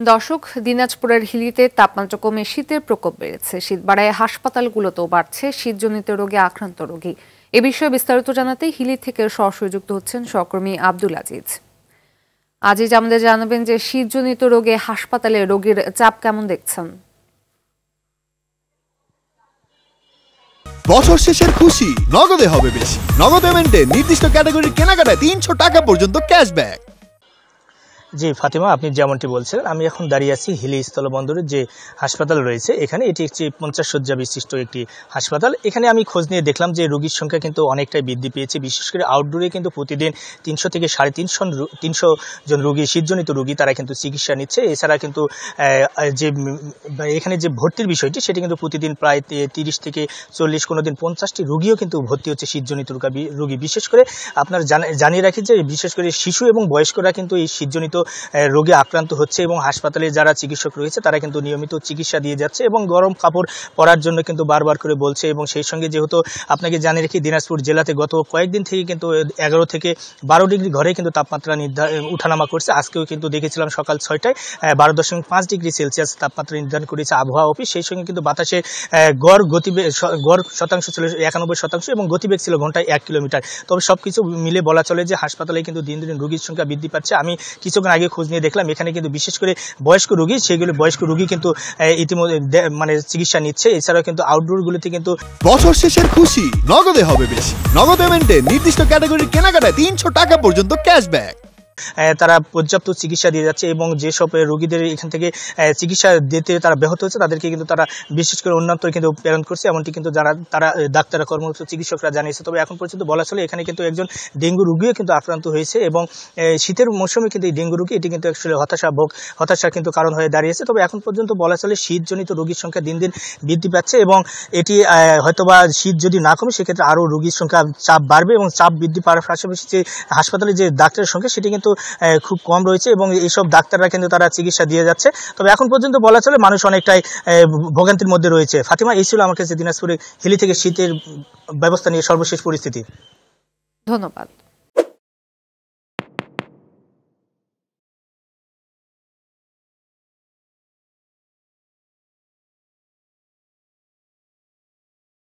দর্শক, দিনাজপুরের হিলিতে তাপমাত্রা কমে শীতের প্রকোপ বেড়েছে। শীত বাড়ায় হাসপাতালগুলোতেও বাড়ছে শীতজনিত রোগে আক্রান্ত রোগী। এ বিষয়ে বিস্তারিত জানাতে হিলি থেকে সরাসরি যুক্ত হচ্ছেন সহকর্মী আব্দুল আজিজ। আজিজ, আমাদের জানাবেন যে শীতজনিত রোগে হাসপাতালে রোগীর চাপ কেমন দেখছেন? বছর শেষের খুশি নগদে হবে বেশি। নগদ পেমেন্টে নির্দিষ্ট ক্যাটাগরির কেনাকাটায় ৩০০ টাকা পর্যন্ত ক্যাশব্যাক। জি ফাতিমা, আপনি যেমনটি বলছিলেন, আমি এখন দাঁড়িয়ে আছি হিলি স্থলবন্দরের যে হাসপাতাল রয়েছে এখানে। এটি একটি 50 শয্যা বিশিষ্ট একটি হাসপাতাল। এখানে আমি খোঁজ নিয়ে দেখলাম যে রোগীর সংখ্যা কিন্তু অনেকটাই বৃদ্ধি পেয়েছে। বিশেষ করে আউটডোরে কিন্তু প্রতিদিন ৩০০ থেকে ৩৫০ জন রোগী, শীতজনিত রোগী, তারা কিন্তু চিকিৎসা নিচ্ছে। এছাড়া কিন্তু যে এখানে যে ভর্তির বিষয়টি সেটি কিন্তু প্রতিদিন প্রায় ৩০ থেকে ৪০, কোনো দিন ৫০টি রোগীও কিন্তু ভর্তি হচ্ছে শীতজনিত রোগী। বিশেষ করে আপনার জানিয়ে রাখি যে বিশেষ করে শিশু এবং বয়স্করা কিন্তু এই শীতজনিত রোগে আক্রান্ত হচ্ছে এবং হাসপাতালে যারা চিকিৎসক রয়েছে তারা কিন্তু নিয়মিত চিকিৎসা দিয়ে যাচ্ছে এবং গরম কাপড় পরার জন্য কিন্তু বারবার করে বলছে। এবং সেই সঙ্গে যেহেতু আপনাকে জানিয়ে রাখি, দিনাজপুর জেলাতে গত কয়েকদিন থেকে কিন্তু 11 থেকে 12 ডিগ্রি ঘরে কিন্তু তাপমাত্রা উঠানামা করছে। আজকেও কিন্তু দেখেছিলাম সকাল 6টায় 12.5 ডিগ্রি সেলসিয়াস তাপমাত্রা নির্ধারণ করেছে আবহাওয়া অফিস। সেই সঙ্গে কিন্তু বাতাসে গড় শতাংশ ছিল 91% এবং গতিবেগ ছিল ঘন্টায় 1 কিলোমিটার। তবে সবকিছু মিলে বলা চলে যে হাসপাতালে কিন্তু দিন দিন রোগীর সংখ্যা বৃদ্ধি পাচ্ছে। আমি কিছুক্ষণ আগে খোঁজ নিয়ে দেখলাম এখানে কিন্তু বিশেষ করে বয়স্ক রোগী, সেগুলো বয়স্ক রোগী কিন্তু ইতিমধ্যে মানে চিকিৎসা নিচ্ছে। এছাড়াও কিন্তু আউটডোরগুলোতে কিন্তু বছর শেষের খুশি নগদে হবে বেশি। নগদ পেমেন্টে নির্দিষ্ট ক্যাটাগরির কেনাকাটায় ৩০০ টাকা পর্যন্ত ক্যাশব্যাক। তারা পর্যাপ্ত চিকিৎসা দিয়ে যাচ্ছে এবং যেসব রোগীদের এখান থেকে চিকিৎসা দিতে তারা ব্যাহত হচ্ছে তাদেরকে কিন্তু তারা বিশেষ করে অন্যত্র কিন্তু প্রেরণ করছে, এমনটি কিন্তু তারা ডাক্তার, কর্মরত চিকিৎসকরা জানিয়েছে। তবে এখন পর্যন্ত বলা চলে এখানে কিন্তু একজন ডেঙ্গু রোগীও কিন্তু আক্রান্ত হয়েছে এবং শীতের মৌসুমে কিন্তু এই ডেঙ্গু রোগী এটি কিন্তু আসলে হতাশার কিন্তু কারণ হয়ে দাঁড়িয়েছে। তবে এখন পর্যন্ত বলা চলে শীতজনিত রোগীর সংখ্যা দিন দিন বৃদ্ধি পাচ্ছে এবং এটি হয়তোবা শীত যদি না কমে সেক্ষেত্রে আরও রোগীর সংখ্যা চাপ বাড়বে এবং চাপ বৃদ্ধি পাওয়ার পাশাপাশি যে হাসপাতালে যে ডাক্তারের সংখ্যা সেটি কিন্তু খুব কম রয়েছে এবং এইসব ডাক্তাররা কিন্তু তারা চিকিৎসা দিয়ে যাচ্ছে। তবে এখন পর্যন্ত বলা চলে মানুষ অনেকটাই ভোগান্তির মধ্যে রয়েছে। ফাতিমা, এই ছিল আমার কাছে দিনাজপুরে হিলি থেকে শীতের ব্যবস্থা নিয়ে সর্বশেষ পরিস্থিতি। ধন্যবাদ।